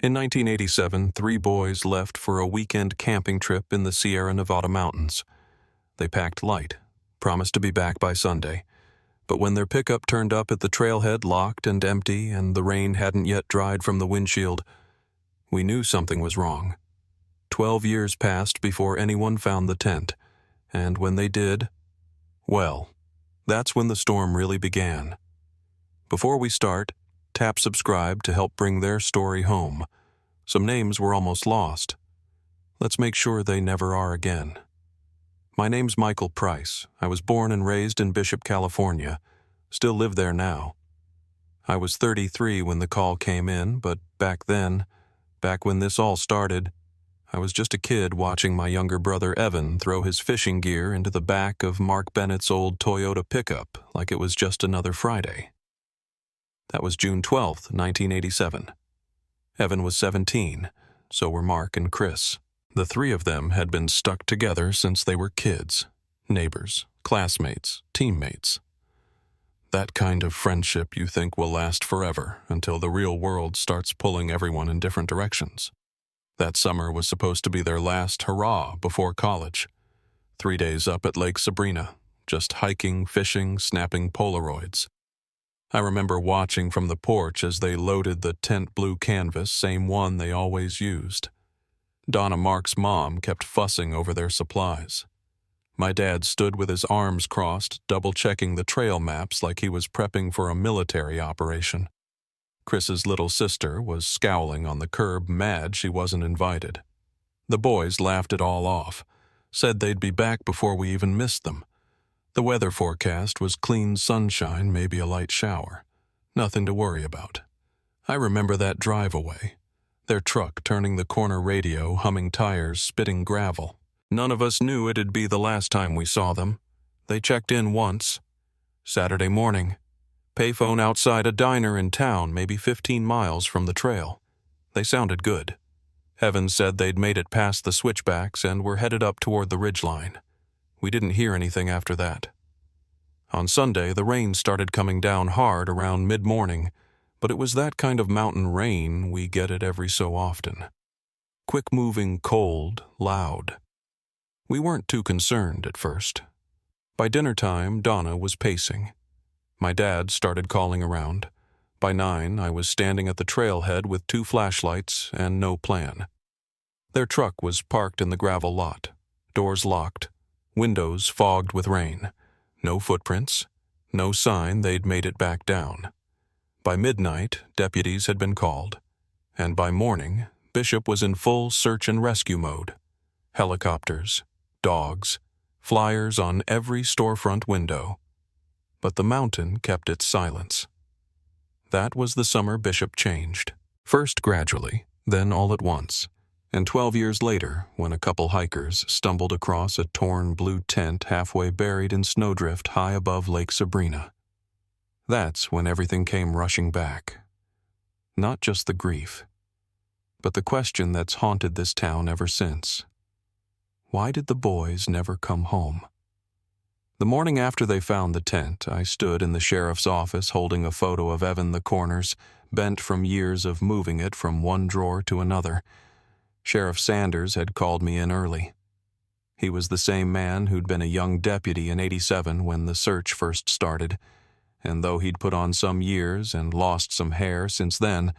In 1987, three boys left for a weekend camping trip in the Sierra Nevada mountains. They packed light, promised to be back by Sunday. But when their pickup turned up at the trailhead locked and empty and the rain hadn't yet dried from the windshield, we knew something was wrong. 12 years passed before anyone found the tent, and when they did, well, that's when the storm really began. Before we start, tap subscribe to help bring their story home. Some names were almost lost. Let's make sure they never are again. My name's Michael Price. I was born and raised in Bishop, California. Still live there now. I was 33 when the call came in, but back then, back when this all started, I was just a kid watching my younger brother Evan throw his fishing gear into the back of Mark Bennett's old Toyota pickup like it was just another Friday. That was June 12th, 1987. Evan was 17, so were Mark and Chris. The three of them had been stuck together since they were kids, neighbors, classmates, teammates. That kind of friendship you think will last forever until the real world starts pulling everyone in different directions. That summer was supposed to be their last hurrah before college. 3 days up at Lake Sabrina, just hiking, fishing, snapping Polaroids. I remember watching from the porch as they loaded the tent blue canvas, same one they always used. Donna Mark's mom kept fussing over their supplies. My dad stood with his arms crossed, double-checking the trail maps like he was prepping for a military operation. Chris's little sister was scowling on the curb, mad she wasn't invited. The boys laughed it all off, said they'd be back before we even missed them. The weather forecast was clean sunshine, maybe a light shower. Nothing to worry about. I remember that drive away. Their truck turning the corner radio, humming tires, spitting gravel. None of us knew it'd be the last time we saw them. They checked in once. Saturday morning. Payphone outside a diner in town, maybe 15 miles from the trail. They sounded good. Evan said they'd made it past the switchbacks and were headed up toward the ridgeline. We didn't hear anything after that. On Sunday, the rain started coming down hard around mid-morning, but it was that kind of mountain rain we get it every so often. Quick-moving, cold, loud. We weren't too concerned at first. By dinner time, Donna was pacing. My dad started calling around. By 9, I was standing at the trailhead with 2 flashlights and no plan. Their truck was parked in the gravel lot, doors locked, windows fogged with rain. No footprints, no sign they'd made it back down. By midnight, deputies had been called, and by morning, Bishop was in full search and rescue mode. Helicopters, dogs, flyers on every storefront window. But the mountain kept its silence. That was the summer Bishop changed. First gradually, then all at once. And 12 years later, when a couple hikers stumbled across a torn blue tent halfway buried in snowdrift high above Lake Sabrina. That's when everything came rushing back. Not just the grief, but the question that's haunted this town ever since. Why did the boys never come home? The morning after they found the tent, I stood in the sheriff's office holding a photo of Evan the Corners, bent from years of moving it from one drawer to another. Sheriff Sanders had called me in early. He was the same man who'd been a young deputy in '87 when the search first started, and though he'd put on some years and lost some hair since then,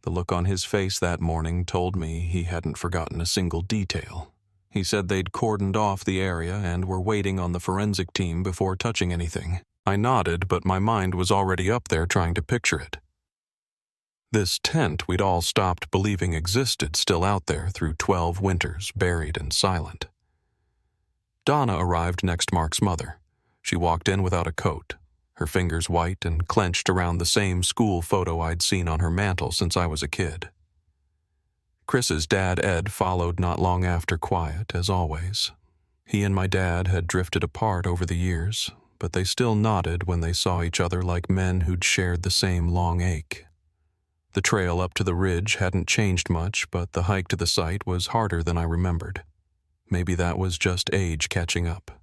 the look on his face that morning told me he hadn't forgotten a single detail. He said they'd cordoned off the area and were waiting on the forensic team before touching anything. I nodded, but my mind was already up there trying to picture it. This tent we'd all stopped believing existed still out there through 12 winters, buried and silent. Donna arrived next Mark's mother. She walked in without a coat, her fingers white and clenched around the same school photo I'd seen on her mantel since I was a kid. Chris's dad, Ed, followed not long after, quiet, as always. He and my dad had drifted apart over the years, but they still nodded when they saw each other like men who'd shared the same long ache. The trail up to the ridge hadn't changed much, but the hike to the site was harder than I remembered. Maybe that was just age catching up.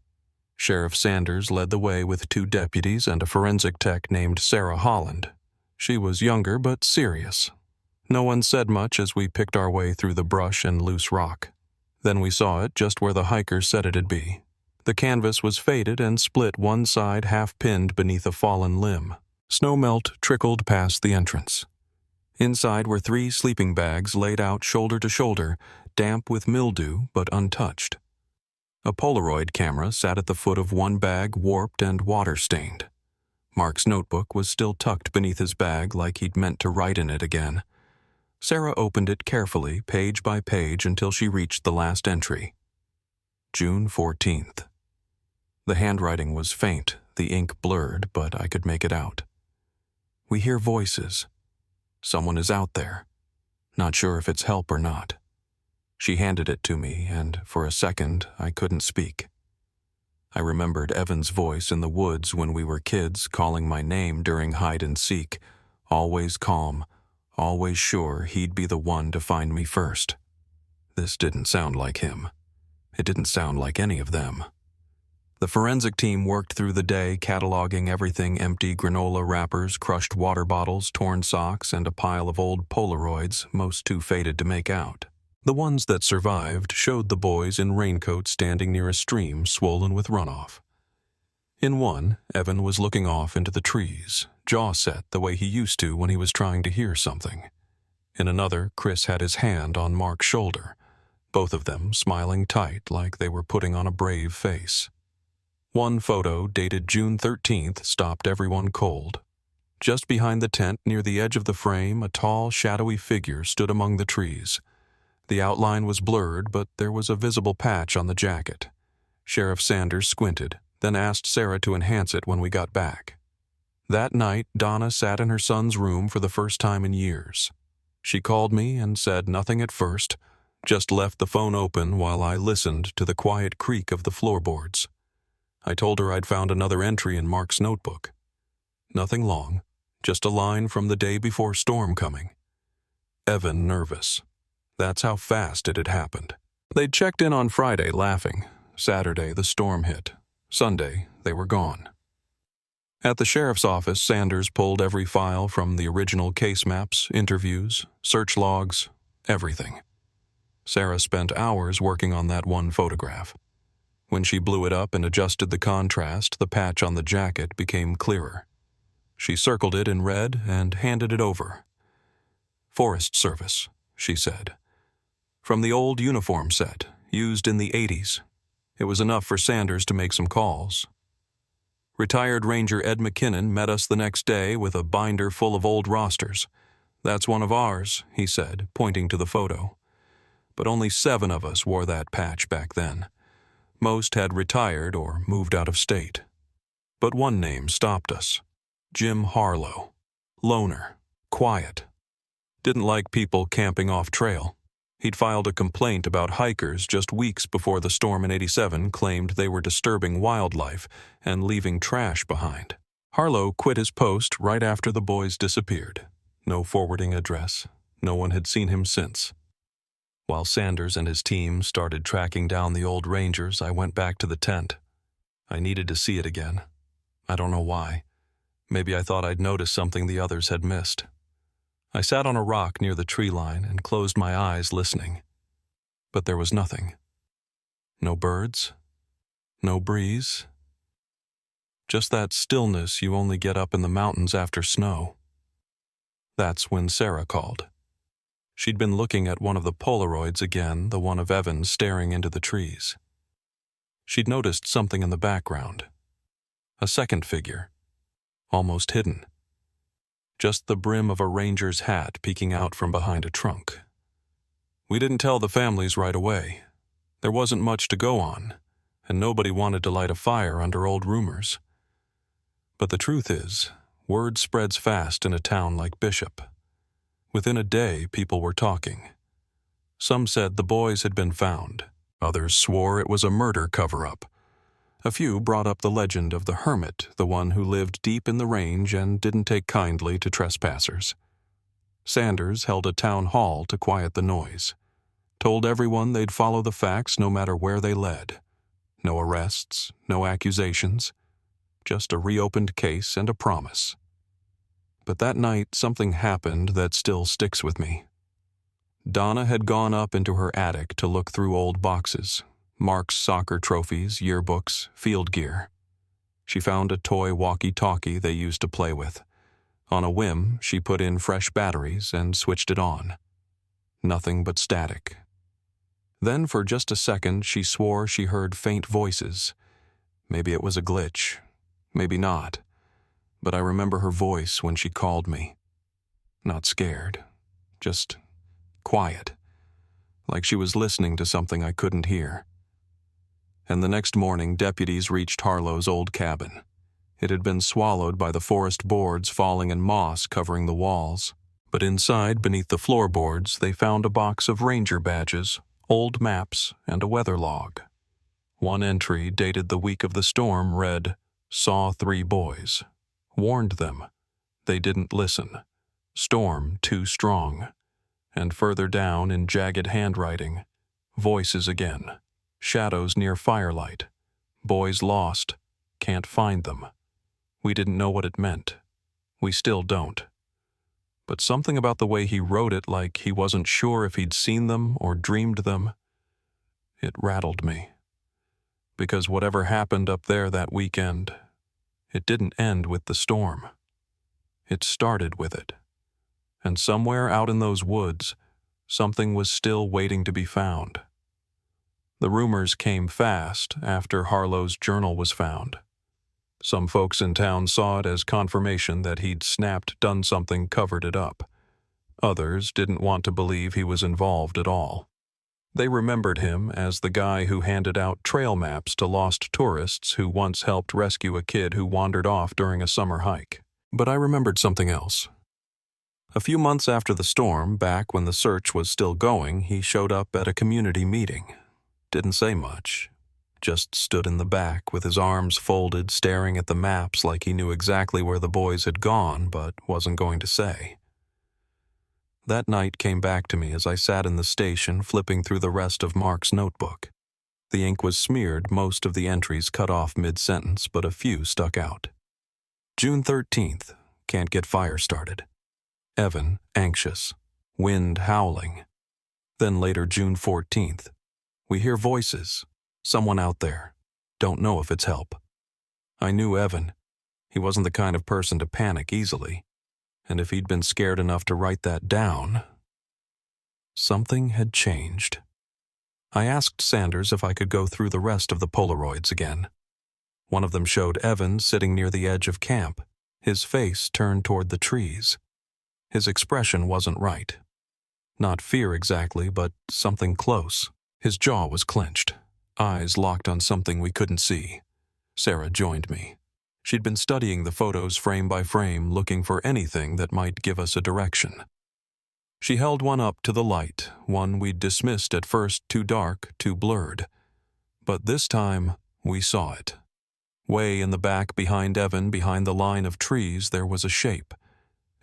Sheriff Sanders led the way with 2 deputies and a forensic tech named Sarah Holland. She was younger but serious. No one said much as we picked our way through the brush and loose rock. Then we saw it just where the hikers said it'd be. The canvas was faded and split, one side half-pinned beneath a fallen limb. Snowmelt trickled past the entrance. Inside were 3 sleeping bags laid out shoulder to shoulder, damp with mildew but untouched. A Polaroid camera sat at the foot of one bag, warped and water-stained. Mark's notebook was still tucked beneath his bag like he'd meant to write in it again. Sarah opened it carefully, page by page, until she reached the last entry. June 14th. The handwriting was faint, the ink blurred, but I could make it out. We hear voices. Someone is out there. Not sure if it's help or not. She handed it to me, and for a second I couldn't speak. I remembered Evan's voice in the woods when we were kids, calling my name during hide and seek, always calm, always sure he'd be the one to find me first. This didn't sound like him. It didn't sound like any of them. The forensic team worked through the day, cataloging everything: empty granola wrappers, crushed water bottles, torn socks, and a pile of old Polaroids, most too faded to make out. The ones that survived showed the boys in raincoats standing near a stream swollen with runoff. In one, Evan was looking off into the trees, jaw set the way he used to when he was trying to hear something. In another, Chris had his hand on Mark's shoulder, both of them smiling tight like they were putting on a brave face. One photo, dated June 13th, stopped everyone cold. Just behind the tent, near the edge of the frame, a tall, shadowy figure stood among the trees. The outline was blurred, but there was a visible patch on the jacket. Sheriff Sanders squinted, then asked Sarah to enhance it when we got back. That night, Donna sat in her son's room for the first time in years. She called me and said nothing at first, just left the phone open while I listened to the quiet creak of the floorboards. I told her I'd found another entry in Mark's notebook. Nothing long, just a line from the day before storm coming. Evan nervous. That's how fast it had happened. They'd checked in on Friday laughing. Saturday, the storm hit. Sunday, they were gone. At the sheriff's office, Sanders pulled every file from the original case maps, interviews, search logs, everything. Sarah spent hours working on that one photograph. When she blew it up and adjusted the contrast, the patch on the jacket became clearer. She circled it in red and handed it over. Forest Service, she said. From the old uniform set, used in the 80s. It was enough for Sanders to make some calls. Retired Ranger Ed McKinnon met us the next day with a binder full of old rosters. That's one of ours, he said, pointing to the photo. But only 7 of us wore that patch back then. Most had retired or moved out of state. But one name stopped us. Jim Harlow. Loner. Quiet. Didn't like people camping off trail. He'd filed a complaint about hikers just weeks before the storm in '87 claimed they were disturbing wildlife and leaving trash behind. Harlow quit his post right after the boys disappeared. No forwarding address. No one had seen him since. While Sanders and his team started tracking down the old rangers, I went back to the tent. I needed to see it again. I don't know why. Maybe I thought I'd noticed something the others had missed. I sat on a rock near the tree line and closed my eyes listening. But there was nothing. No birds. No breeze. Just that stillness you only get up in the mountains after snow. That's when Sarah called. She'd been looking at one of the Polaroids again, the one of Evan staring into the trees. She'd noticed something in the background. A second figure. Almost hidden. Just the brim of a ranger's hat peeking out from behind a trunk. We didn't tell the families right away. There wasn't much to go on, and nobody wanted to light a fire under old rumors. But the truth is, word spreads fast in a town like Bishop. Within a day, people were talking. Some said the boys had been found. Others swore it was a murder cover-up. A few brought up the legend of the hermit, the one who lived deep in the range and didn't take kindly to trespassers. Sanders held a town hall to quiet the noise. Told everyone they'd follow the facts no matter where they led. No arrests, no accusations. Just a reopened case and a promise. but that night something happened that still sticks with me. Donna had gone up into her attic to look through old boxes, Mark's soccer trophies, yearbooks, field gear. She found a toy walkie-talkie they used to play with. On a whim, she put in fresh batteries and switched it on. Nothing but static. Then for just a second she swore she heard faint voices. Maybe it was a glitch, maybe not, but I remember her voice when she called me. Not scared, just quiet, like she was listening to something I couldn't hear. And the next morning, deputies reached Harlow's old cabin. It had been swallowed by the forest boards falling and moss covering the walls. But inside, beneath the floorboards, they found a box of ranger badges, old maps, and a weather log. One entry, dated the week of the storm, read, "Saw 3 boys. Warned them. They didn't listen. Storm too strong." And further down, in jagged handwriting, voices again. Shadows near firelight. Boys lost. Can't find them. We didn't know what it meant. We still don't. But something about the way he wrote it, like he wasn't sure if he'd seen them or dreamed them, it rattled me. Because whatever happened up there that weekend, it didn't end with the storm. It started with it. And somewhere out in those woods, something was still waiting to be found. The rumors came fast after Harlow's journal was found. Some folks in town saw it as confirmation that he'd snapped, done something, covered it up. Others didn't want to believe he was involved at all. They remembered him as the guy who handed out trail maps to lost tourists who once helped rescue a kid who wandered off during a summer hike. But I remembered something else. A few months after the storm, back when the search was still going, he showed up at a community meeting. Didn't say much. Just stood in the back with his arms folded, staring at the maps like he knew exactly where the boys had gone, but wasn't going to say. That night came back to me as I sat in the station flipping through the rest of Mark's notebook. The ink was smeared, most of the entries cut off mid-sentence, but a few stuck out. June 13th, can't get fire started. Evan, anxious. Wind howling. Then later June 14th. We hear voices. Someone out there. Don't know if it's help. I knew Evan. He wasn't the kind of person to panic easily. And if he'd been scared enough to write that down, something had changed. I asked Sanders if I could go through the rest of the Polaroids again. One of them showed Evan sitting near the edge of camp, his face turned toward the trees. His expression wasn't right. Not fear exactly, but something close. His jaw was clenched, eyes locked on something we couldn't see. Sarah joined me. She'd been studying the photos frame by frame, looking for anything that might give us a direction. She held one up to the light, one we'd dismissed at first too dark, too blurred. But this time, we saw it. Way in the back behind Evan, behind the line of trees, there was a shape.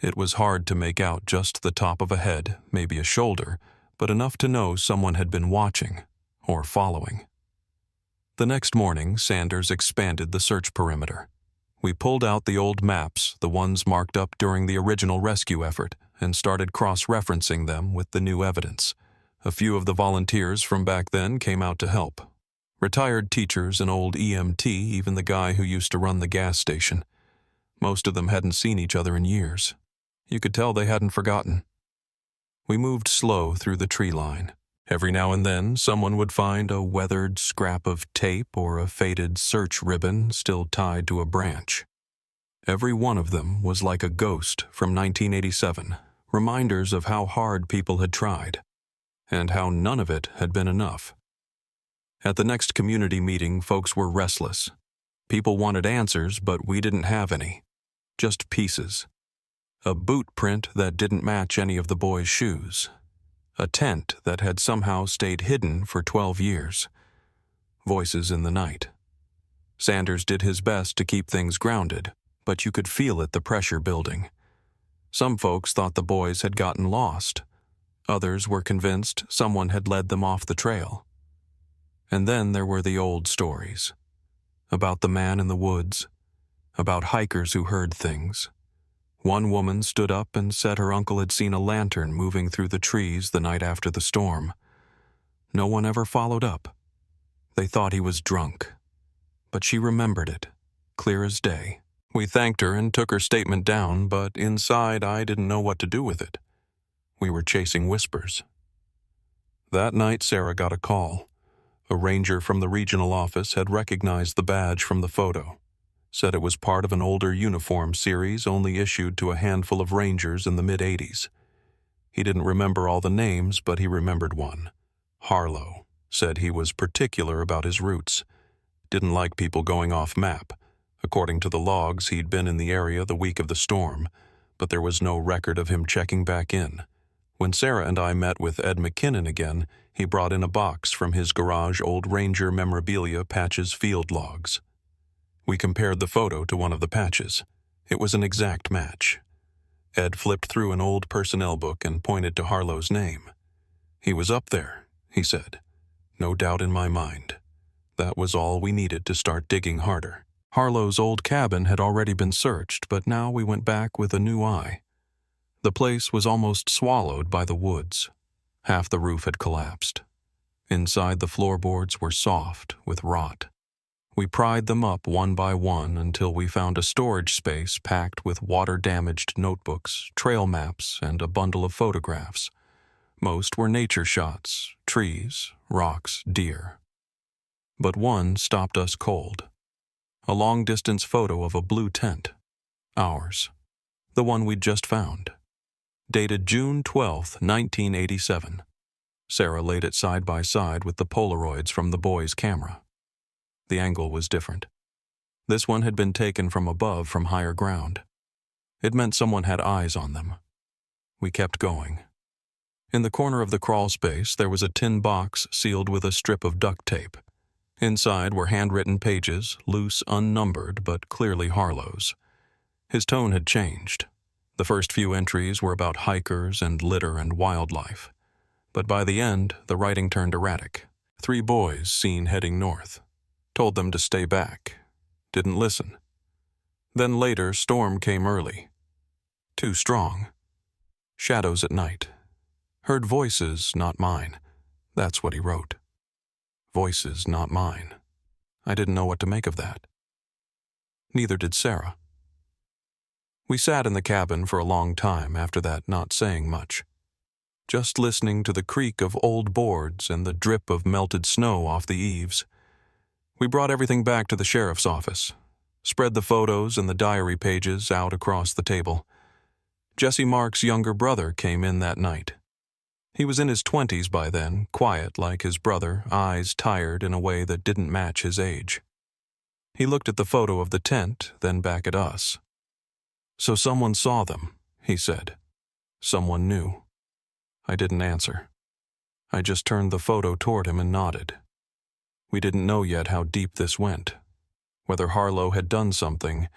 It was hard to make out just the top of a head, maybe a shoulder, but enough to know someone had been watching, or following. The next morning, Sanders expanded the search perimeter. We pulled out the old maps, the ones marked up during the original rescue effort, and started cross-referencing them with the new evidence. A few of the volunteers from back then came out to help. Retired teachers, an old EMT, even the guy who used to run the gas station. Most of them hadn't seen each other in years. You could tell they hadn't forgotten. We moved slow through the tree line. Every now and then, someone would find a weathered scrap of tape or a faded search ribbon still tied to a branch. Every one of them was like a ghost from 1987, reminders of how hard people had tried, and how none of it had been enough. At the next community meeting, folks were restless. People wanted answers, but we didn't have any. Just pieces. A boot print that didn't match any of the boys' shoes. A tent that had somehow stayed hidden for 12 years. Voices in the night. Sanders did his best to keep things grounded, but you could feel the pressure building. Some folks thought the boys had gotten lost. Others were convinced someone had led them off the trail. And then there were the old stories. About the man in the woods. About hikers who heard things. One woman stood up and said her uncle had seen a lantern moving through the trees the night after the storm. No one ever followed up. They thought he was drunk. But she remembered it, clear as day. We thanked her and took her statement down, but inside I didn't know what to do with it. We were chasing whispers. That night Sarah got a call. A ranger from the regional office had recognized the badge from the photo, said it was part of an older uniform series only issued to a handful of rangers in the mid-'80s. He didn't remember all the names, but he remembered one. Harlow said he was particular about his routes. Didn't like people going off map. According to the logs, he'd been in the area the week of the storm, but there was no record of him checking back in. When Sarah and I met with Ed McKinnon again, he brought in a box from his garage old Ranger memorabilia patches field logs. We compared the photo to one of the patches. It was an exact match. Ed flipped through an old personnel book and pointed to Harlow's name. He was up there, he said. No doubt in my mind. That was all we needed to start digging harder. Harlow's old cabin had already been searched, but now we went back with a new eye. The place was almost swallowed by the woods. Half the roof had collapsed. Inside, the floorboards were soft with rot. We pried them up one by one until we found a storage space packed with water-damaged notebooks, trail maps, and a bundle of photographs. Most were nature shots, trees, rocks, deer. But one stopped us cold. A long-distance photo of a blue tent. Ours. The one we'd just found. Dated June 12, 1987. Sarah laid it side by side with the Polaroids from the boys' camera. The angle was different. This one had been taken from above from higher ground. It meant someone had eyes on them. We kept going. In the corner of the crawl space, there was a tin box sealed with a strip of duct tape. Inside were handwritten pages, loose, unnumbered, but clearly Harlow's. His tone had changed. The first few entries were about hikers and litter and wildlife. But by the end, the writing turned erratic. 3 boys seen heading north. Told them to stay back. Didn't listen. Then later, storm came early. Too strong. Shadows at night. Heard voices, not mine. That's what he wrote. Voices, not mine. I didn't know what to make of that. Neither did Sarah. We sat in the cabin for a long time after that, not saying much. Just listening to the creak of old boards and the drip of melted snow off the eaves. We brought everything back to the sheriff's office, spread the photos and the diary pages out across the table. Jesse Mark's younger brother came in that night. He was in his 20s by then, quiet like his brother, eyes tired in a way that didn't match his age. He looked at the photo of the tent, then back at us. So someone saw them, he said. Someone knew. I didn't answer. I just turned the photo toward him and nodded. We didn't know yet how deep this went, whether Harlow had done something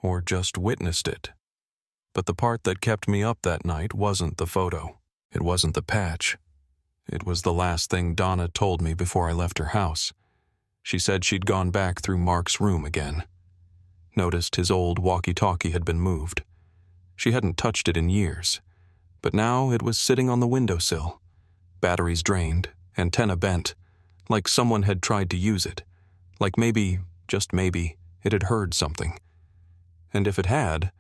or just witnessed it. But the part that kept me up that night wasn't the photo. It wasn't the patch. It was the last thing Donna told me before I left her house. She said she'd gone back through Mark's room again. Noticed his old walkie-talkie had been moved. She hadn't touched it in years, but now it was sitting on the windowsill. Batteries drained, antenna bent, like someone had tried to use it, like maybe, just maybe, it had heard something. And if it had,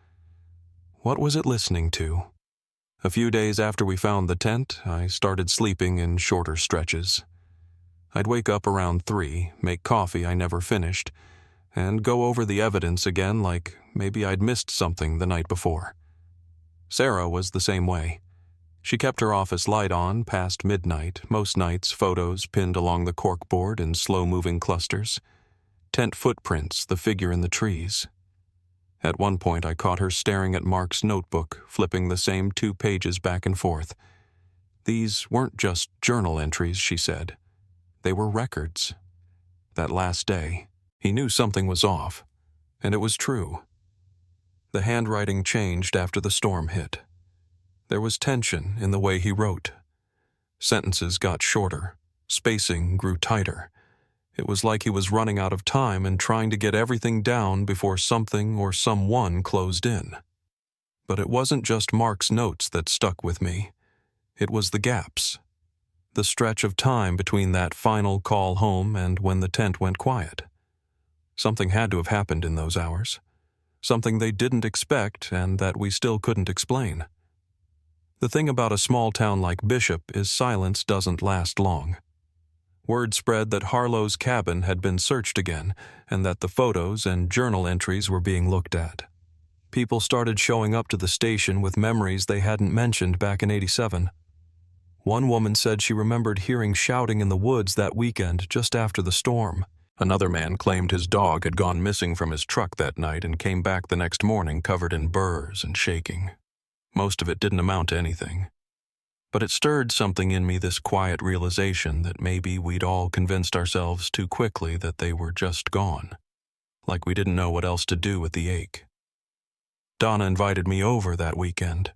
what was it listening to? A few days after we found the tent, I started sleeping in shorter stretches. I'd wake up around 3, make coffee I never finished, and go over the evidence again like maybe I'd missed something the night before. Sarah was the same way. She kept her office light on past midnight, most nights photos pinned along the corkboard in slow-moving clusters. Tent footprints, the figure in the trees. At one point I caught her staring at Mark's notebook, flipping the same 2 pages back and forth. These weren't just journal entries, she said. They were records. That last day, he knew something was off, and it was true. The handwriting changed after the storm hit. There was tension in the way he wrote. Sentences got shorter, spacing grew tighter. It was like he was running out of time and trying to get everything down before something or someone closed in. But it wasn't just Mark's notes that stuck with me. It was the gaps. The stretch of time between that final call home and when the tent went quiet. Something had to have happened in those hours. Something they didn't expect and that we still couldn't explain. The thing about a small town like Bishop is silence doesn't last long. Word spread that Harlow's cabin had been searched again and that the photos and journal entries were being looked at. People started showing up to the station with memories they hadn't mentioned back in '87. One woman said she remembered hearing shouting in the woods that weekend just after the storm. Another man claimed his dog had gone missing from his truck that night and came back the next morning covered in burrs and shaking. Most of it didn't amount to anything. But it stirred something in me, this quiet realization that maybe we'd all convinced ourselves too quickly that they were just gone. Like we didn't know what else to do with the ache. Donna invited me over that weekend.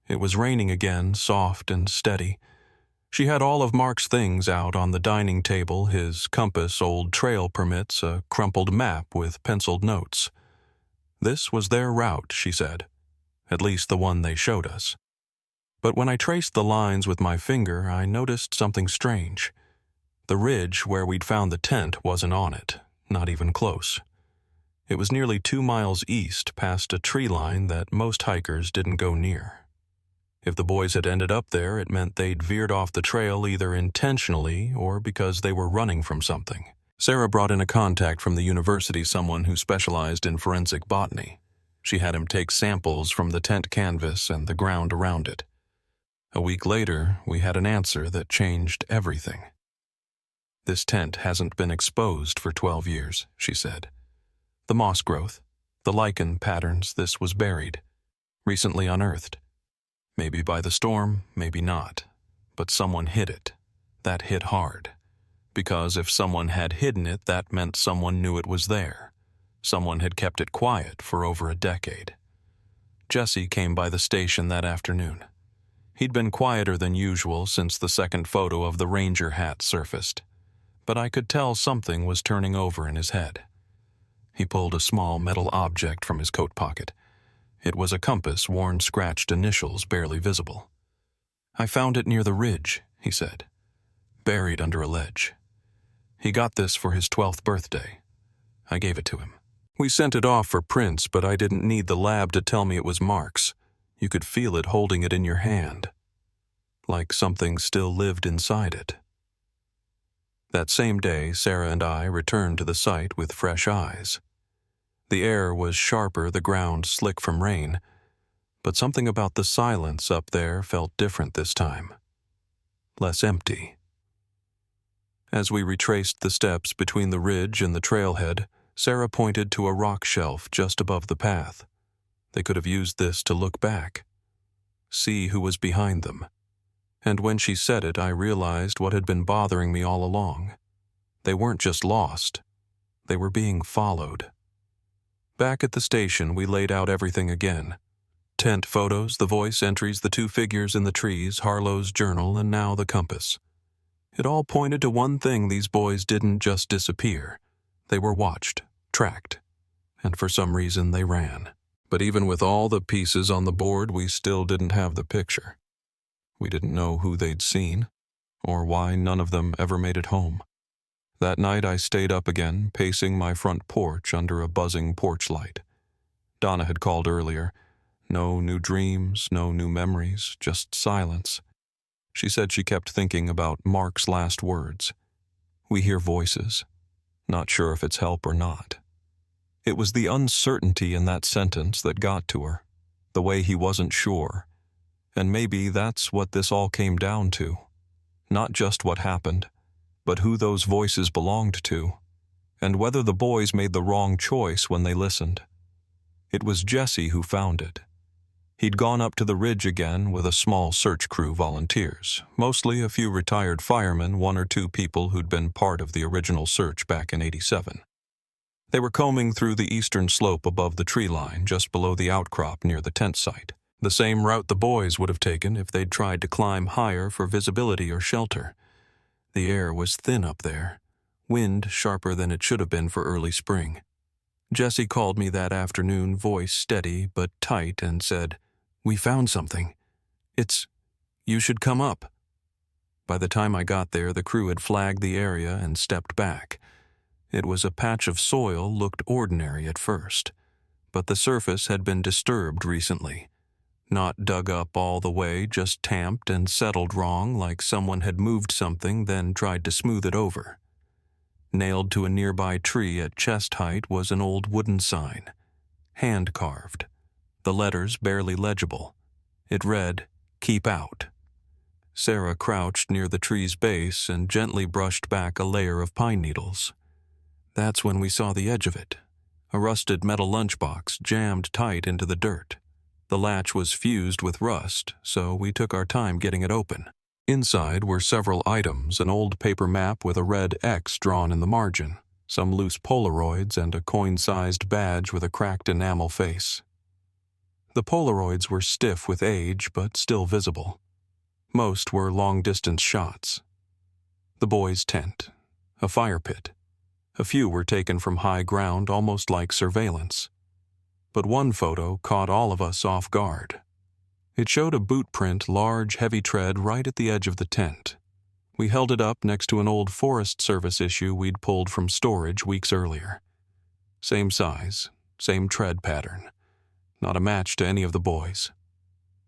It was raining again, soft and steady. She had all of Mark's things out on the dining table, his compass, old trail permits, a crumpled map with penciled notes. This was their route, she said. At least the one they showed us. But when I traced the lines with my finger, I noticed something strange. The ridge where we'd found the tent wasn't on it, not even close. It was nearly 2 miles east, past a tree line that most hikers didn't go near. If the boys had ended up there, it meant they'd veered off the trail either intentionally or because they were running from something. Sarah brought in a contact from the university, someone who specialized in forensic botany. She had him take samples from the tent canvas and the ground around it. A week later, we had an answer that changed everything. This tent hasn't been exposed for 12 years, she said. The moss growth, the lichen patterns, this was buried, recently unearthed. Maybe by the storm, maybe not. But someone hid it. That hit hard. Because if someone had hidden it, that meant someone knew it was there. Someone had kept it quiet for over a decade. Jesse came by the station that afternoon. He'd been quieter than usual since the second photo of the ranger hat surfaced. But I could tell something was turning over in his head. He pulled a small metal object from his coat pocket. It was a compass, worn scratched initials barely visible. I found it near the ridge, he said, buried under a ledge. He got this for his 12th birthday. I gave it to him. We sent it off for prints, but I didn't need the lab to tell me it was Mark's. You could feel it holding it in your hand, like something still lived inside it. That same day, Sarah and I returned to the site with fresh eyes. The air was sharper, the ground slick from rain, but something about the silence up there felt different this time. Less empty. As we retraced the steps between the ridge and the trailhead, Sarah pointed to a rock shelf just above the path. They could have used this to look back, see who was behind them. And when she said it, I realized what had been bothering me all along. They weren't just lost. They were being followed. Back at the station, we laid out everything again. Tent photos, the voice entries, the 2 figures in the trees, Harlow's journal, and now the compass. It all pointed to one thing: these boys didn't just disappear. They were watched, tracked, and for some reason they ran. But even with all the pieces on the board, we still didn't have the picture. We didn't know who they'd seen, or why none of them ever made it home. That night I stayed up again, pacing my front porch under a buzzing porch light. Donna had called earlier. No new dreams, no new memories, just silence. She said she kept thinking about Mark's last words. We hear voices, not sure if it's help or not. It was the uncertainty in that sentence that got to her, the way he wasn't sure. And maybe that's what this all came down to. Not just what happened, but who those voices belonged to, and whether the boys made the wrong choice when they listened. It was Jesse who found it. He'd gone up to the ridge again with a small search crew volunteers, mostly a few retired firemen, 1 or 2 people who'd been part of the original search back in '87. They were combing through the eastern slope above the tree line, just below the outcrop near the tent site, the same route the boys would have taken if they'd tried to climb higher for visibility or shelter. The air was thin up there, wind sharper than it should have been for early spring. Jesse called me that afternoon, voice steady but tight, and said, "We found something. You should come up." By the time I got there, the crew had flagged the area and stepped back. It was a patch of soil, looked ordinary at first, but the surface had been disturbed recently. Not dug up all the way, just tamped and settled wrong, like someone had moved something then tried to smooth it over. Nailed to a nearby tree at chest height was an old wooden sign, hand-carved, the letters barely legible. It read, "Keep out." Sarah crouched near the tree's base and gently brushed back a layer of pine needles. That's when we saw the edge of it, a rusted metal lunchbox jammed tight into the dirt. The latch was fused with rust, so we took our time getting it open. Inside were several items, an old paper map with a red X drawn in the margin, some loose Polaroids, and a coin-sized badge with a cracked enamel face. The Polaroids were stiff with age, but still visible. Most were long-distance shots. The boys' tent, a fire pit. A few were taken from high ground, almost like surveillance. But one photo caught all of us off guard. It showed a boot print, large, heavy tread right at the edge of the tent. We held it up next to an old Forest Service issue we'd pulled from storage weeks earlier. Same size, same tread pattern. Not a match to any of the boys.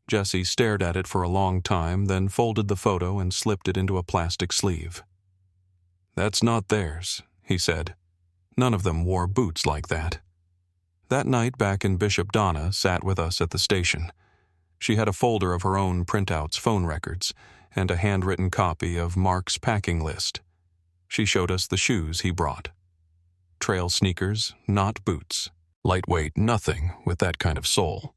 Jesse stared at it for a long time, then folded the photo and slipped it into a plastic sleeve. "That's not theirs," he said. "None of them wore boots like that." That night back in Bishop, Donna sat with us at the station. She had a folder of her own printouts, phone records, and a handwritten copy of Mark's packing list. She showed us the shoes he brought. Trail sneakers, not boots. Lightweight nothing with that kind of sole.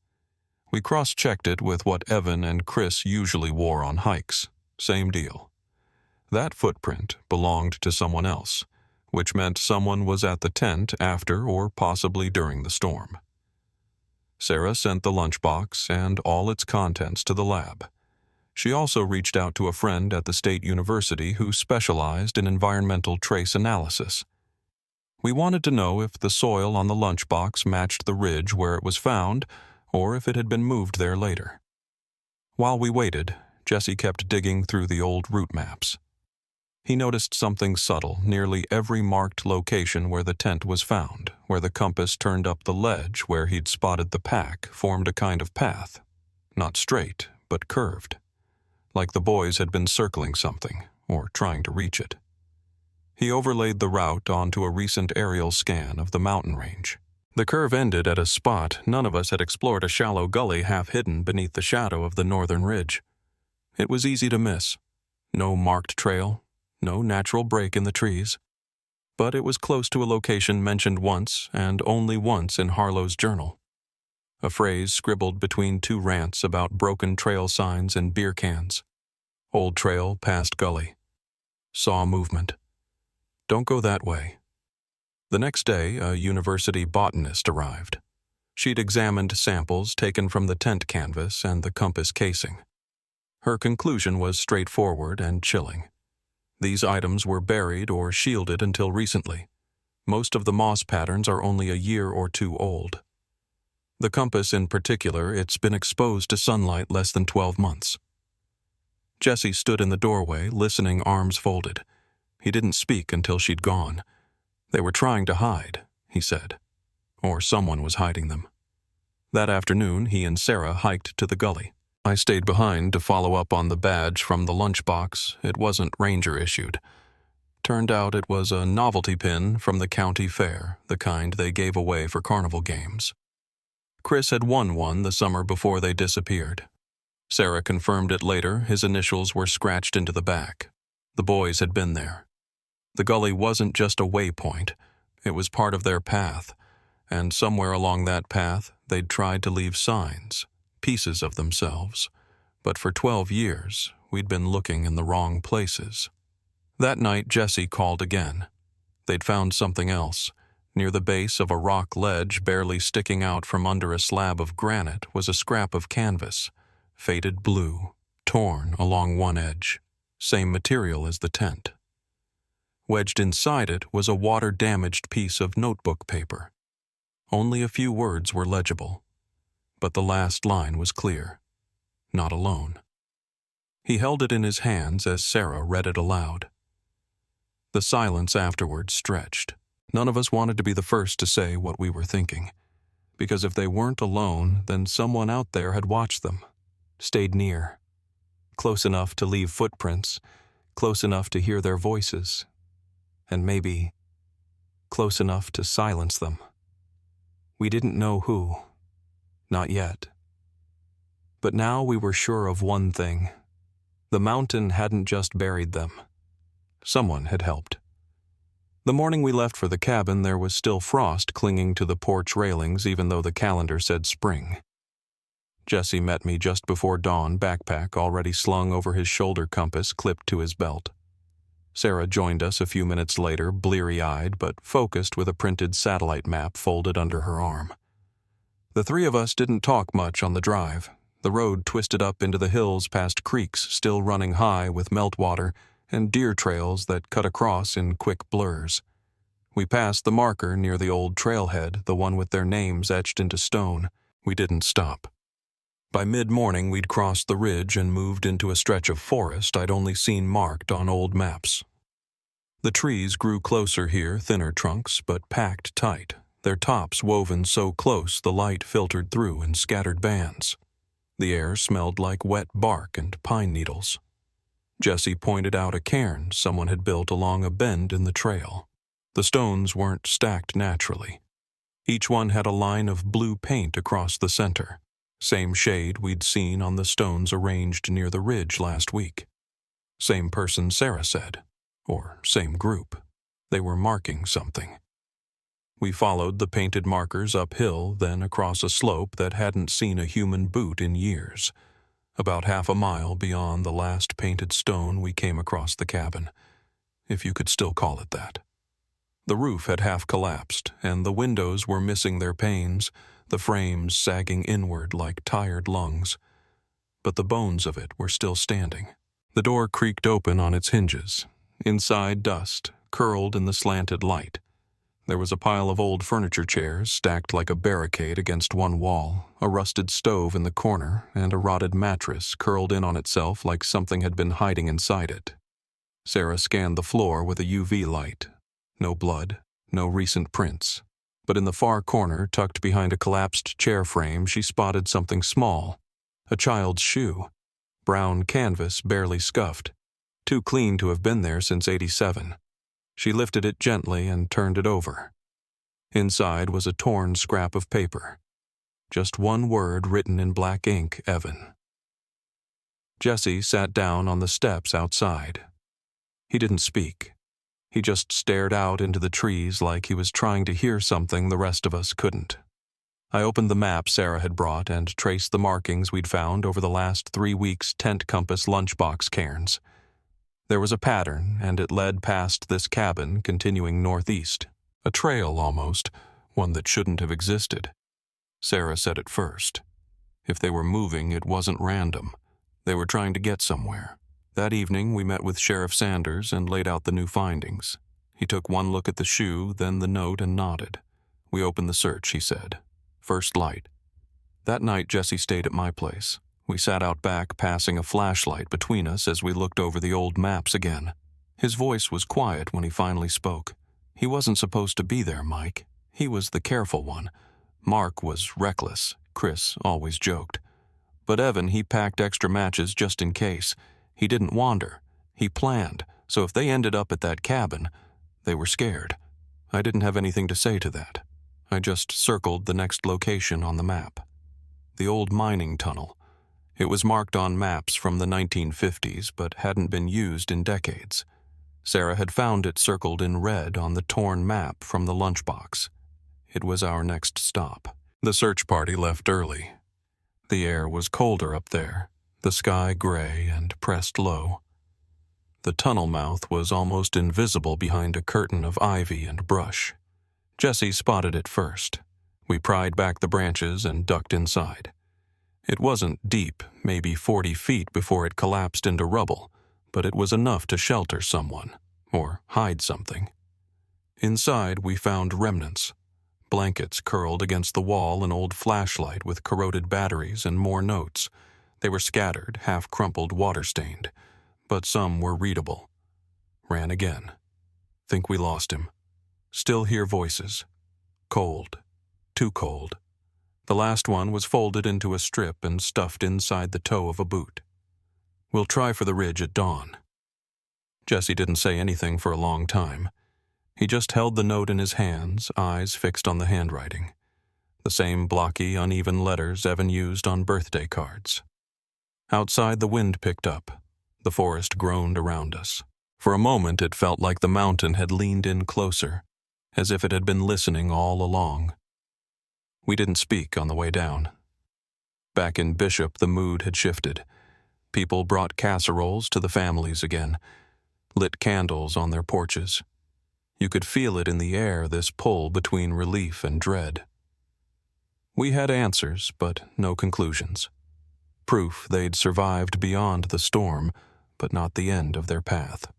We cross-checked it with what Evan and Chris usually wore on hikes. Same deal. That footprint belonged to someone else, which meant someone was at the tent after or possibly during the storm. Sarah sent the lunchbox and all its contents to the lab. She also reached out to a friend at the state university who specialized in environmental trace analysis. We wanted to know if the soil on the lunchbox matched the ridge where it was found, or if it had been moved there later. While we waited, Jesse kept digging through the old route maps. He noticed something subtle. Nearly every marked location where the tent was found, where the compass turned up the ledge where he'd spotted the pack, formed a kind of path. Not straight, but curved. Like the boys had been circling something, or trying to reach it. He overlaid the route onto a recent aerial scan of the mountain range. The curve ended at a spot none of us had explored, a shallow gully half hidden beneath the shadow of the northern ridge. It was easy to miss. No marked trail. No natural break in the trees. But it was close to a location mentioned once, and only once, in Harlow's journal. A phrase scribbled between two rants about broken trail signs and beer cans. Old trail past gully. Saw movement. Don't go that way. The next day, a university botanist arrived. She'd examined samples taken from the tent canvas and the compass casing. Her conclusion was straightforward and chilling. These items were buried or shielded until recently. Most of the moss patterns are only a year or two old. The compass in particular, it's been exposed to sunlight less than 12 months. Jesse stood in the doorway, listening, arms folded. He didn't speak until she'd gone. They were trying to hide, he said. Or someone was hiding them. That afternoon, he and Sarah hiked to the gully. I stayed behind to follow up on the badge from the lunchbox. It wasn't ranger issued. Turned out it was a novelty pin from the county fair, the kind they gave away for carnival games. Chris had won one the summer before they disappeared. Sarah confirmed it later. His initials were scratched into the back. The boys had been there. The gully wasn't just a waypoint. It was part of their path, and somewhere along that path they'd tried to leave signs. Pieces of themselves, but for 12 years, we'd been looking in the wrong places. That night, Jesse called again. They'd found something else. Near the base of a rock ledge barely sticking out from under a slab of granite was a scrap of canvas, faded blue, torn along one edge, same material as the tent. Wedged inside it was a water-damaged piece of notebook paper. Only a few words were legible. but the last line was clear. Not alone. He held it in his hands as Sarah read it aloud. The silence afterward stretched. None of us wanted to be the first to say what we were thinking, because if they weren't alone, then someone out there had watched them, stayed near, close enough to leave footprints, close enough to hear their voices, and maybe close enough to silence them. We didn't know who. Not yet. But now we were sure of one thing. The mountain hadn't just buried them. Someone had helped. The morning we left for the cabin, there was still frost clinging to the porch railings even though the calendar said spring. Jesse met me just before dawn, backpack already slung over his shoulder compass clipped to his belt. Sarah joined us a few minutes later, bleary-eyed but focused with a printed satellite map folded under her arm. The three of us didn't talk much on the drive. The road twisted up into the hills past creeks still running high with meltwater and deer trails that cut across in quick blurs. We passed the marker near the old trailhead, the one with their names etched into stone. We didn't stop. By mid-morning, we'd crossed the ridge and moved into a stretch of forest I'd only seen marked on old maps. The trees grew closer here, thinner trunks, but packed tight, their tops woven so close the light filtered through in scattered bands. The air smelled like wet bark and pine needles. Jesse pointed out a cairn someone had built along a bend in the trail. The stones weren't stacked naturally. Each one had a line of blue paint across the center, same shade we'd seen on the stones arranged near the ridge last week. Same person, Sarah said, or same group. They were marking something. We followed the painted markers uphill, then across a slope that hadn't seen a human boot in years. About half a mile beyond the last painted stone, we came across the cabin, if you could still call it that. The roof had half collapsed, and the windows were missing their panes, the frames sagging inward like tired lungs. But the bones of it were still standing. The door creaked open on its hinges. Inside, dust curled in the slanted light. There was a pile of old furniture chairs stacked like a barricade against one wall, a rusted stove in the corner, and a rotted mattress curled in on itself like something had been hiding inside it. Sarah scanned the floor with a UV light. No blood, no recent prints. But in the far corner, tucked behind a collapsed chair frame, she spotted something small. A child's shoe. Brown canvas barely scuffed. Too clean to have been there since '87. She lifted it gently and turned it over. Inside was a torn scrap of paper. Just one word written in black ink, Evan. Jesse sat down on the steps outside. He didn't speak. He just stared out into the trees like he was trying to hear something the rest of us couldn't. I opened the map Sarah had brought and traced the markings we'd found over the last 3 weeks' tent compass lunchbox cairns. There was a pattern, and it led past this cabin, continuing northeast. A trail, almost, one that shouldn't have existed. Sarah said it first. If they were moving, it wasn't random. They were trying to get somewhere. That evening, we met with Sheriff Sanders and laid out the new findings. He took one look at the shoe, then the note, and nodded. We opened the search, he said. First light. That night, Jesse stayed at my place. We sat out back, passing a flashlight between us as we looked over the old maps again. His voice was quiet when he finally spoke. He wasn't supposed to be there, Mike. He was the careful one. Mark was reckless. Chris always joked. But Evan, he packed extra matches just in case. He didn't wander. He planned, so if they ended up at that cabin, they were scared. I didn't have anything to say to that. I just circled the next location on the map. The old mining tunnel. It was marked on maps from the 1950s, but hadn't been used in decades. Sarah had found it circled in red on the torn map from the lunchbox. It was our next stop. The search party left early. The air was colder up there, the sky gray and pressed low. The tunnel mouth was almost invisible behind a curtain of ivy and brush. Jesse spotted it first. We pried back the branches and ducked inside. It wasn't deep, maybe 40 feet before it collapsed into rubble, but it was enough to shelter someone, or hide something. Inside, we found remnants. blankets curled against the wall, an old flashlight with corroded batteries, and more notes. They were scattered, half-crumpled, water-stained, but some were readable. Ran again. Think we lost him. Still hear voices. Cold. Too cold. The last one was folded into a strip and stuffed inside the toe of a boot. We'll try for the ridge at dawn. Jesse didn't say anything for a long time. He just held the note in his hands, eyes fixed on the handwriting. The same blocky, uneven letters Evan used on birthday cards. Outside, the wind picked up. The forest groaned around us. For a moment, it felt like the mountain had leaned in closer, as if it had been listening all along. We didn't speak on the way down. Back in Bishop, the mood had shifted. People brought casseroles to the families again, lit candles on their porches. You could feel it in the air, this pull between relief and dread. We had answers, but no conclusions. Proof they'd survived beyond the storm, but not the end of their path.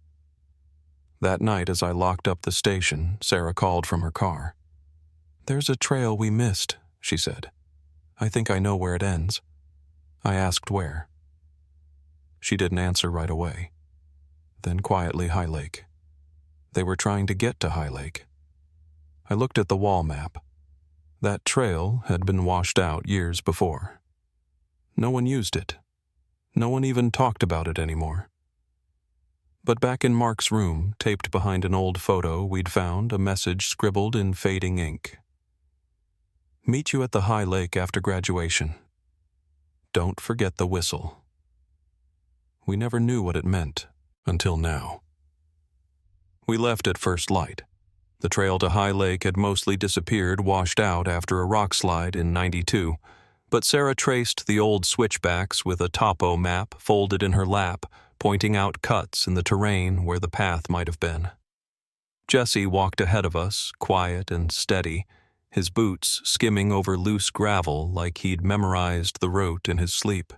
That night, as I locked up the station, Sarah called from her car. "There's a trail we missed," she said. "I think I know where it ends." I asked where. She didn't answer right away. Then quietly, High Lake. They were trying to get to High Lake. I looked at the wall map. That trail had been washed out years before. No one used it. No one even talked about it anymore. But back in Mark's room, taped behind an old photo, we'd found a message scribbled in fading ink. "Meet you at the High Lake after graduation. Don't forget the whistle." We never knew what it meant until now. We left at first light. The trail to High Lake had mostly disappeared, washed out after a rock slide in '92, but Sarah traced the old switchbacks with a topo map folded in her lap, pointing out cuts in the terrain where the path might have been. Jesse walked ahead of us, quiet and steady, his boots skimming over loose gravel like he'd memorized the route in his sleep.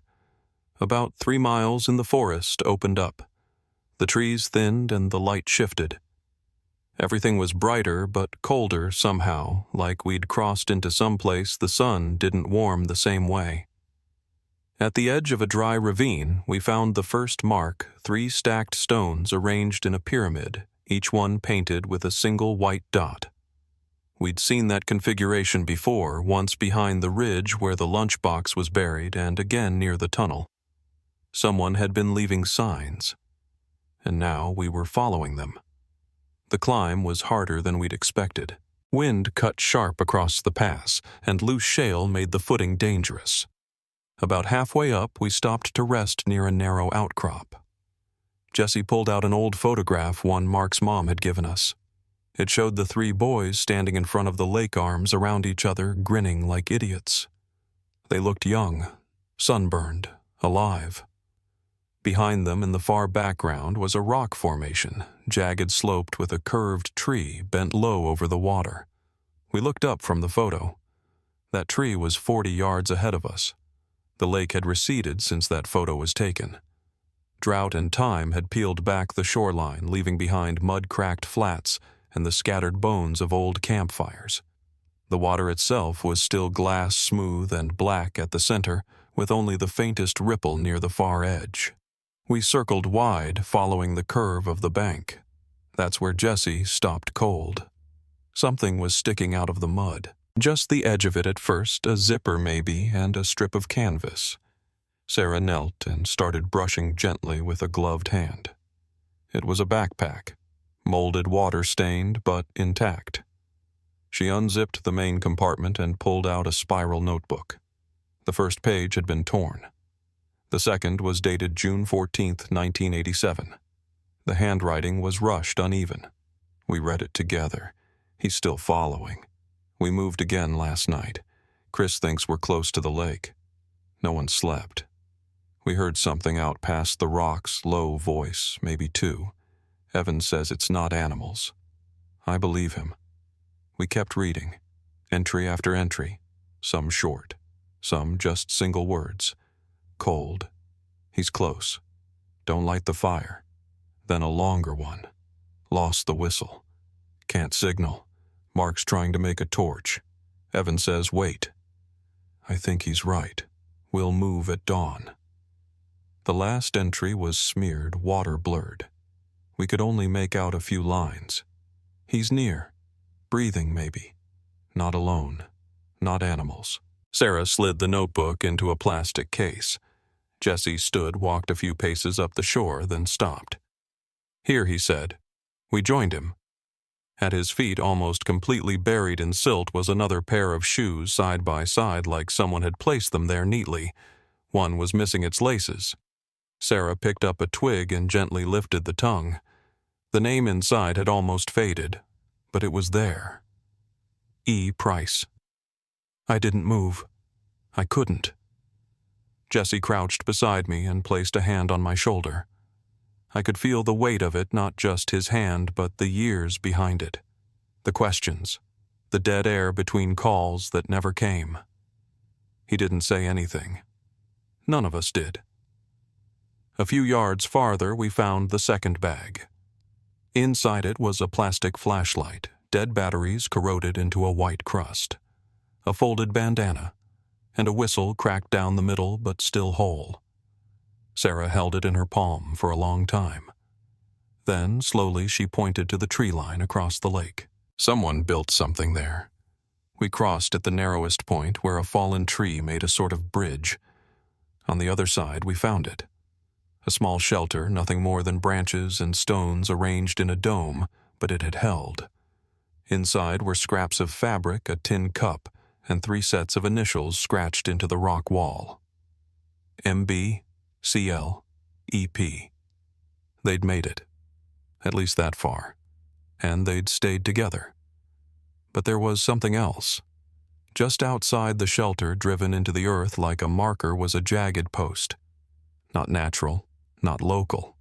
About 3 miles in the forest opened up. The trees thinned and the light shifted. Everything was brighter but colder somehow, like we'd crossed into some place the sun didn't warm the same way. At the edge of a dry ravine, we found the first mark, 3 stacked stones arranged in a pyramid, each one painted with a single white dot. We'd seen that configuration before, once behind the ridge where the lunchbox was buried and again near the tunnel. Someone had been leaving signs, and now we were following them. The climb was harder than we'd expected. Wind cut sharp across the pass, and loose shale made the footing dangerous. About halfway up, we stopped to rest near a narrow outcrop. Jesse pulled out an old photograph one Mark's mom had given us. It showed the 3 boys standing in front of the lake arms around each other, grinning like idiots. They looked young, sunburned, alive. Behind them, in the far background, was a rock formation, jagged sloped with a curved tree bent low over the water. We looked up from the photo. That tree was 40 yards ahead of us. The lake had receded since that photo was taken. Drought and time had peeled back the shoreline, leaving behind mud-cracked flats and the scattered bones of old campfires. The water itself was still glass smooth and black at the center, with only the faintest ripple near the far edge. We circled wide, following the curve of the bank. That's where Jesse stopped cold. Something was sticking out of the mud. Just the edge of it at first, a zipper maybe, and a strip of canvas. Sarah knelt and started brushing gently with a gloved hand. It was a backpack, molded water-stained but intact. She unzipped the main compartment and pulled out a spiral notebook. The first page had been torn. The second was dated June 14th, 1987. The handwriting was rushed uneven. We read it together. He's still following. We moved again last night. Chris thinks we're close to the lake. No one slept. We heard something out past the rocks, low voice, maybe 2. Evan says it's not animals. I believe him. We kept reading, entry after entry, some short, some just single words. Cold. He's close. Don't light the fire. Then a longer one. Lost the whistle. Can't signal. Mark's trying to make a torch. Evan says, "Wait." I think he's right. We'll move at dawn. The last entry was smeared, water-blurred. We could only make out a few lines. He's near. Breathing, maybe. Not alone. Not animals. Sarah slid the notebook into a plastic case. Jesse stood, walked a few paces up the shore, then stopped. "Here," he said. We joined him. At his feet, almost completely buried in silt, was another pair of shoes side by side like someone had placed them there neatly. One was missing its laces. Sarah picked up a twig and gently lifted the tongue. The name inside had almost faded, but it was there. E. Price. I didn't move. I couldn't. Jesse crouched beside me and placed a hand on my shoulder. I could feel the weight of it, not just his hand, but the years behind it. The questions. The dead air between calls that never came. He didn't say anything. None of us did. A few yards farther, we found the second bag. Inside it was a plastic flashlight, dead batteries corroded into a white crust, a folded bandana, and a whistle cracked down the middle but still whole. Sarah held it in her palm for a long time. Then, slowly, she pointed to the tree line across the lake. Someone built something there. We crossed at the narrowest point where a fallen tree made a sort of bridge. On the other side, we found it. A small shelter, nothing more than branches and stones arranged in a dome, but it had held. Inside were scraps of fabric, a tin cup, and 3 sets of initials scratched into the rock wall. MB, CL, EP. They'd made it, at least that far, and they'd stayed together. But there was something else. Just outside the shelter, driven into the earth like a marker, was a jagged post. Not natural, not local.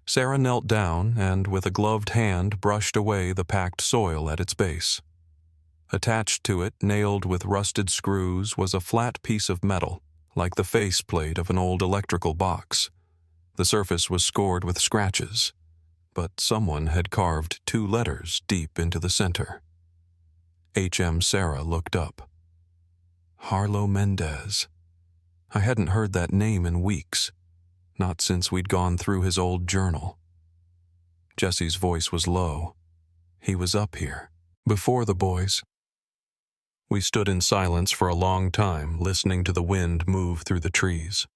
Sarah knelt down and, with a gloved hand, brushed away the packed soil at its base. Attached to it, nailed with rusted screws, was a flat piece of metal, like the faceplate of an old electrical box. The surface was scored with scratches, but someone had carved 2 letters deep into the center. H.M. Sarah looked up. Harlow Mendez. I hadn't heard that name in weeks, not since we'd gone through his old journal. Jesse's voice was low. He was up here, before the boys. We stood in silence for a long time, listening to the wind move through the trees.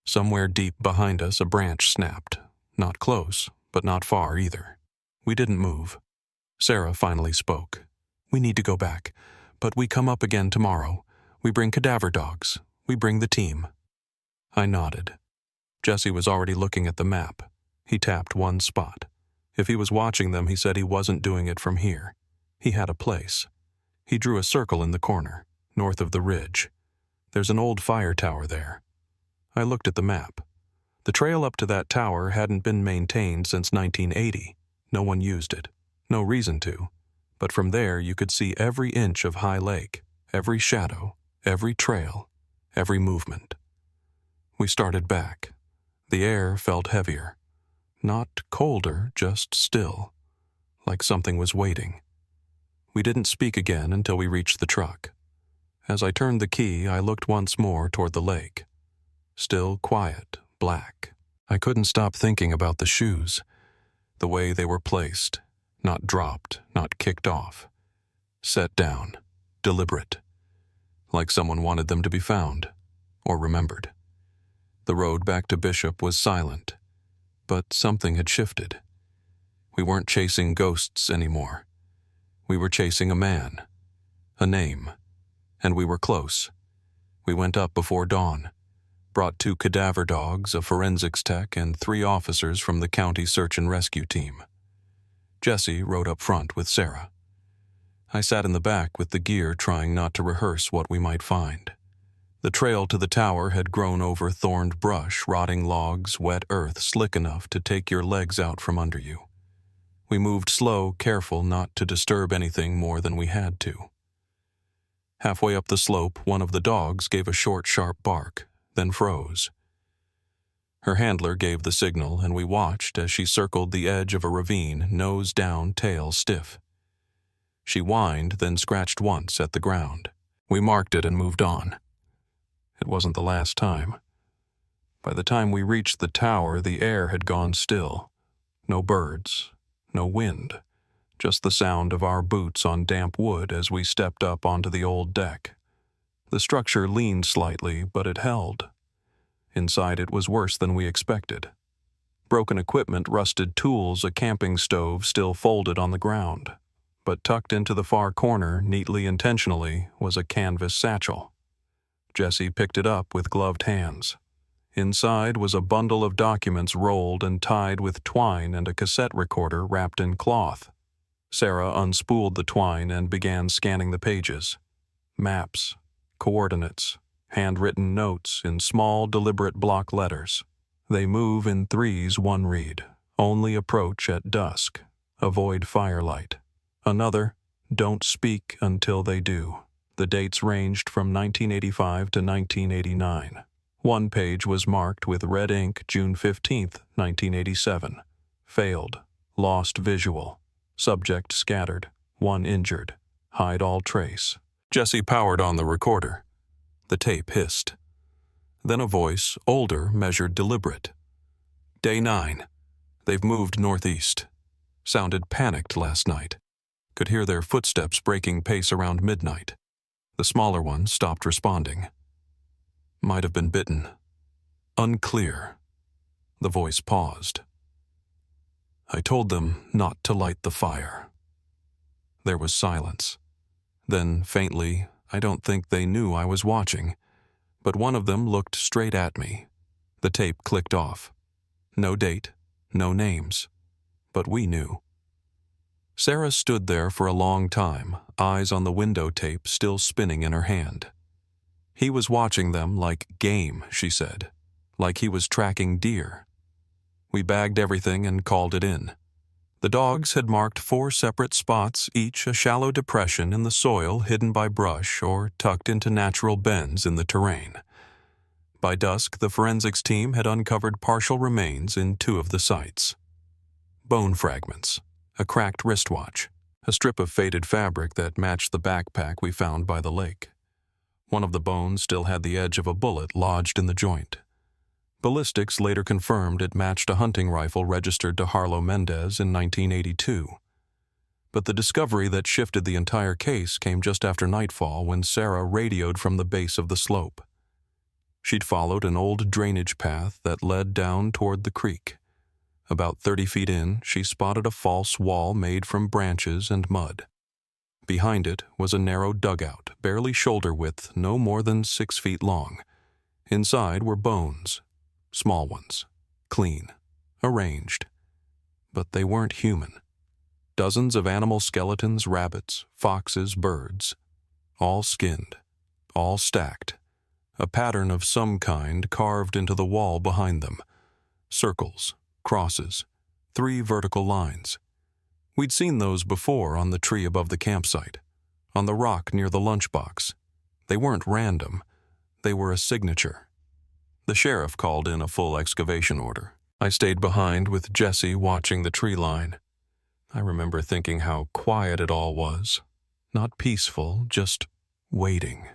Somewhere deep behind us, a branch snapped. Not close, but not far either. We didn't move. Sarah finally spoke. We need to go back, but we come up again tomorrow. We bring cadaver dogs. We bring the team. I nodded. Jesse was already looking at the map. He tapped one spot. If he was watching them, he said he wasn't doing it from here. He had a place. He drew a circle in the corner, north of the ridge. There's an old fire tower there. I looked at the map. The trail up to that tower hadn't been maintained since 1980. No one used it. No reason to. But from there you could see every inch of High Lake, every shadow, every trail, every movement. We started back. The air felt heavier. Not colder, just still, like something was waiting. We didn't speak again until we reached the truck. As I turned the key, I looked once more toward the lake. Still quiet, black. I couldn't stop thinking about the shoes, the way they were placed, not dropped, not kicked off. Set down, deliberate, like someone wanted them to be found, or remembered. The road back to Bishop was silent, but something had shifted. We weren't chasing ghosts anymore. We were chasing a man, a name, and we were close. We went up before dawn, brought 2 cadaver dogs, a forensics tech, and 3 officers from the county search and rescue team. Jesse rode up front with Sarah. I sat in the back with the gear, trying not to rehearse what we might find. The trail to the tower had grown over thorned brush, rotting logs, wet earth slick enough to take your legs out from under you. We moved slow, careful not to disturb anything more than we had to. Halfway up the slope, one of the dogs gave a short, sharp bark, then froze. Her handler gave the signal, and we watched as she circled the edge of a ravine, nose down, tail stiff. She whined, then scratched once at the ground. We marked it and moved on. It wasn't the last time. By the time we reached the tower, the air had gone still. No birds, no wind, just the sound of our boots on damp wood as we stepped up onto the old deck. The structure leaned slightly, but it held. Inside it was worse than we expected. Broken equipment, rusted tools, a camping stove still folded on the ground. But tucked into the far corner, neatly intentionally, was a canvas satchel. Jessie picked it up with gloved hands. Inside was a bundle of documents rolled and tied with twine and a cassette recorder wrapped in cloth. Sarah unspooled the twine and began scanning the pages. Maps, coordinates, handwritten notes in small, deliberate block letters. They move in threes, one read. Only approach at dusk. Avoid firelight. Another, don't speak until they do. The dates ranged from 1985 to 1989. One page was marked with red ink June 15, 1987. Failed. Lost visual. Subject scattered. One injured. Hide all trace. Jessie powered on the recorder. The tape hissed. Then a voice, older, measured deliberate. Day 9. They've moved northeast. Sounded panicked last night. Could hear their footsteps breaking pace around midnight. The smaller one stopped responding. Might have been bitten. Unclear. The voice paused. I told them not to light the fire. There was silence. Then, faintly, I don't think they knew I was watching, but one of them looked straight at me. The tape clicked off. No date, no names, but we knew. Sarah stood there for a long time, eyes on the window tape still spinning in her hand. He was watching them like game, she said, like he was tracking deer. We bagged everything and called it in. The dogs had marked 4 separate spots, each a shallow depression in the soil hidden by brush or tucked into natural bends in the terrain. By dusk, the forensics team had uncovered partial remains in 2 of the sites. Bone fragments, a cracked wristwatch, a strip of faded fabric that matched the backpack we found by the lake. One of the bones still had the edge of a bullet lodged in the joint. Ballistics later confirmed it matched a hunting rifle registered to Harlow Mendez in 1982. But the discovery that shifted the entire case came just after nightfall when Sarah radioed from the base of the slope. She'd followed an old drainage path that led down toward the creek. About 30 feet in, she spotted a false wall made from branches and mud. Behind it was a narrow dugout, barely shoulder width, no more than 6 feet long. Inside were bones. Small ones, clean, arranged. But they weren't human. Dozens of animal skeletons, rabbits, foxes, birds. All skinned, all stacked. A pattern of some kind carved into the wall behind them. Circles, crosses, 3 vertical lines. We'd seen those before on the tree above the campsite, on the rock near the lunchbox. They weren't random. They were a signature. The sheriff called in a full excavation order. I stayed behind with Jessie watching the tree line. I remember thinking how quiet it all was. Not peaceful, just waiting.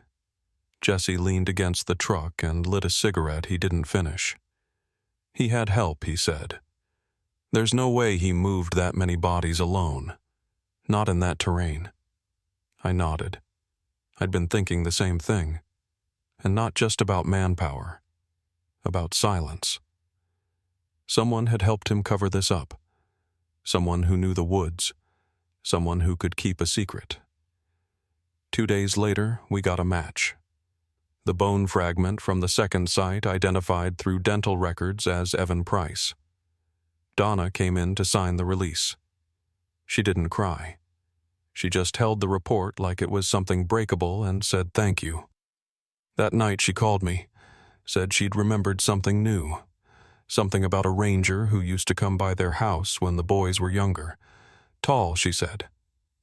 Jessie leaned against the truck and lit a cigarette he didn't finish. He had help, he said. There's no way he moved that many bodies alone. Not in that terrain. I nodded. I'd been thinking the same thing. And not just about manpower. About silence. Someone had helped him cover this up. Someone who knew the woods. Someone who could keep a secret. 2 days later, we got a match. The bone fragment from the second site identified through dental records as Evan Price. Donna came in to sign the release. She didn't cry. She just held the report like it was something breakable and said thank you. That night she called me. Said she'd remembered something new. Something about a ranger who used to come by their house when the boys were younger. Tall, she said.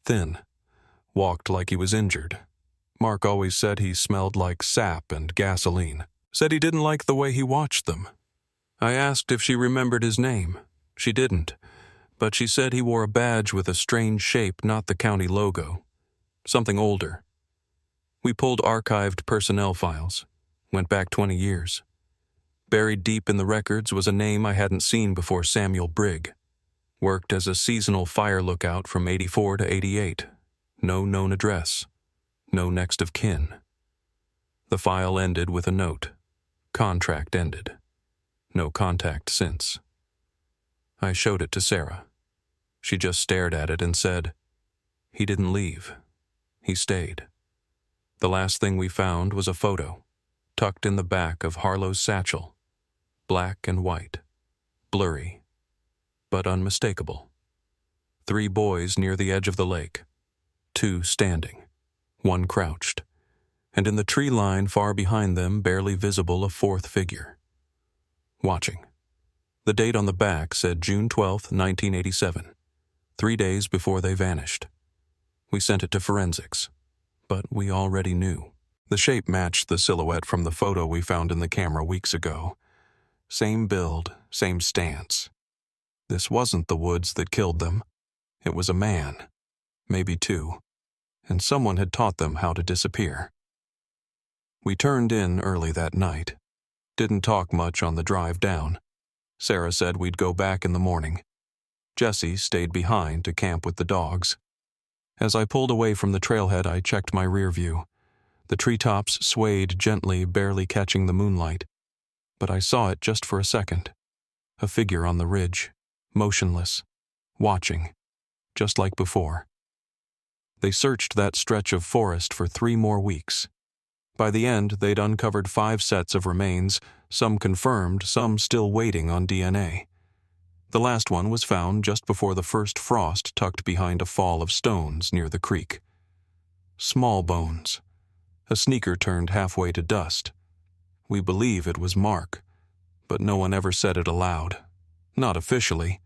Thin. Walked like he was injured. Mark always said he smelled like sap and gasoline. Said he didn't like the way he watched them. I asked if she remembered his name. She didn't, but she said he wore a badge with a strange shape, not the county logo. Something older. We pulled archived personnel files, went back 20 years. Buried deep in the records was a name I hadn't seen before: Samuel Brigg. Worked as a seasonal fire lookout from 84 to 88. No known address. No next of kin. The file ended with a note. Contract ended. No contact since. I showed it to Sarah. She just stared at it and said, "He didn't leave. He stayed." The last thing we found was a photo, tucked in the back of Harlow's satchel. Black and white. Blurry, but unmistakable. 3 boys near the edge of the lake. 2 standing. 1 crouched. And in the tree line far behind them, barely visible, a 4th figure. Watching. The date on the back said June 12, 1987. 3 days before they vanished. We sent it to forensics, but we already knew. The shape matched the silhouette from the photo we found in the camera weeks ago. Same build, same stance. This wasn't the woods that killed them. It was a man, maybe 2, and someone had taught them how to disappear. We turned in early that night. Didn't talk much on the drive down. Sarah said we'd go back in the morning. Jesse stayed behind to camp with the dogs. As I pulled away from the trailhead, I checked my rear view. The treetops swayed gently, barely catching the moonlight. But I saw it just for a second. A figure on the ridge, motionless, watching, just like before. They searched that stretch of forest for 3 more weeks. By the end, they'd uncovered 5 sets of remains, some confirmed, some still waiting on DNA. The last one was found just before the first frost, tucked behind a fall of stones near the creek. Small bones. A sneaker turned halfway to dust. We believe it was Mark, but no one ever said it aloud. Not officially.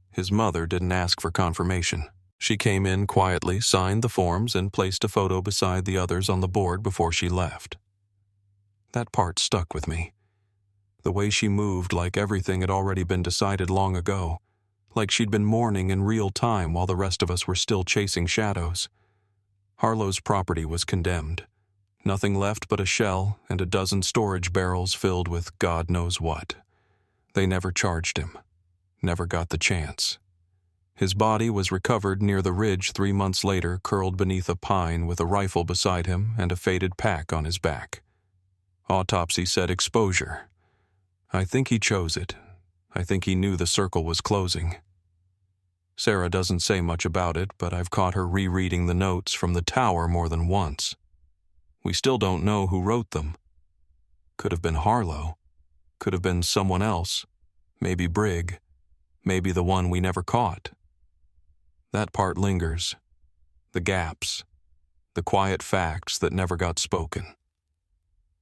His mother didn't ask for confirmation. She came in quietly, signed the forms, and placed a photo beside the others on the board before she left. That part stuck with me. The way she moved, like everything had already been decided long ago, like she'd been mourning in real time while the rest of us were still chasing shadows. Harlow's property was condemned. Nothing left but a shell and a dozen storage barrels filled with God knows what. They never charged him. Never got the chance. His body was recovered near the ridge 3 months later, curled beneath a pine with a rifle beside him and a faded pack on his back. Autopsy said exposure. I think he chose it. I think he knew the circle was closing. Sarah doesn't say much about it, but I've caught her rereading the notes from the tower more than once. We still don't know who wrote them. Could have been Harlow. Could have been someone else. Maybe Brigg. Maybe the one we never caught. That part lingers. The gaps. The quiet facts that never got spoken.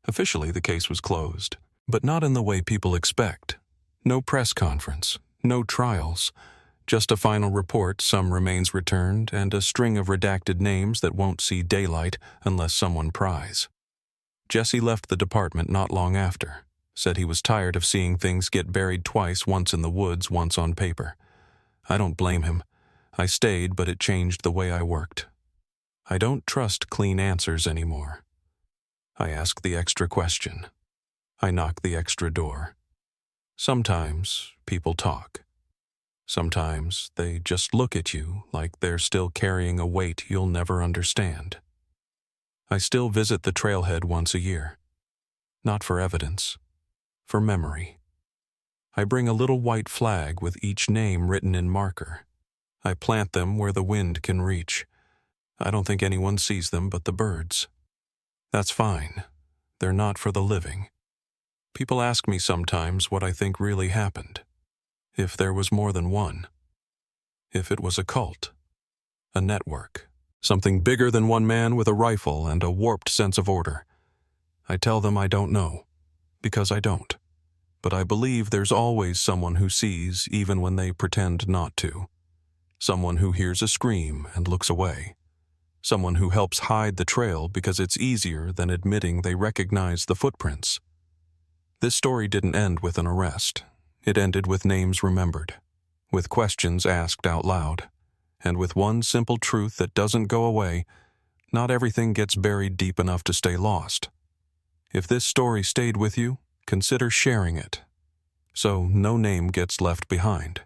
Officially, the case was closed, but not in the way people expect. No press conference, no trials, just a final report, some remains returned, and a string of redacted names that won't see daylight unless someone pries. Jesse left the department not long after, said he was tired of seeing things get buried twice, once in the woods, once on paper. I don't blame him. I stayed, but it changed the way I worked. I don't trust clean answers anymore. I ask the extra question. I knock the extra door. Sometimes people talk. Sometimes they just look at you like they're still carrying a weight you'll never understand. I still visit the trailhead once a year. Not for evidence, for memory. I bring a little white flag with each name written in marker. I plant them where the wind can reach. I don't think anyone sees them but the birds. That's fine. They're not for the living. People ask me sometimes what I think really happened. If there was more than one. If it was a cult. A network. Something bigger than one man with a rifle and a warped sense of order. I tell them I don't know. Because I don't. But I believe there's always someone who sees even when they pretend not to. Someone who hears a scream and looks away. Someone who helps hide the trail because it's easier than admitting they recognize the footprints. This story didn't end with an arrest. It ended with names remembered. with questions asked out loud, and with one simple truth that doesn't go away: not everything gets buried deep enough to stay lost. If this story stayed with you, consider sharing it, so no name gets left behind.